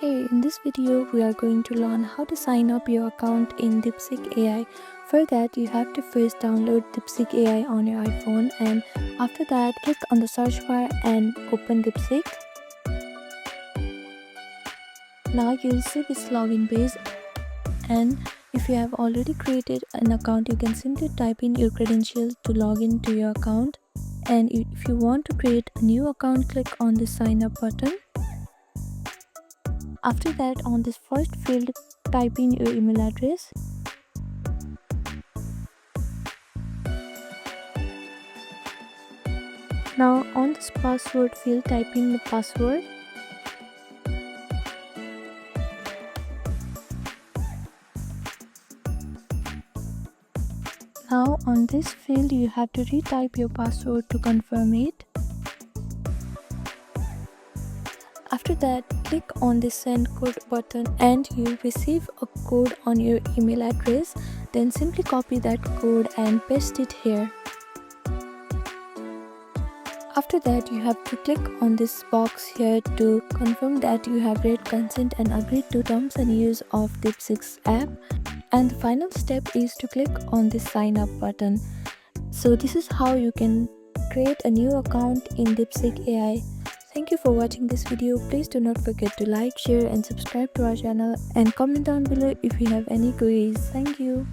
Hey, in this video we are going to learn how to sign up your account in DeepSeek AI. For that you have to first download DeepSeek AI on your iPhone, and after that click on the search bar and open DeepSeek. Now you'll see this login page, and if you have already created an account you can simply type in your credentials to log in to your account. And if you want to create a new account, click on the sign up button. After that, on this first field, type in your email address. Now on this password field, type in the password. Now on this field, you have to retype your password to confirm it. After that, click on the send code button and you'll receive a code on your email address. Then simply copy that code and paste it here. After that, you have to click on this box here to confirm that you have read consent and agreed to terms and use of DeepSeek's app. And the final step is to click on the sign up button. So this is how you can create a new account in DeepSeek AI. Thank you for watching this video. Please do not forget to like, share and subscribe to our channel, and comment down below if you have any queries. Thank you.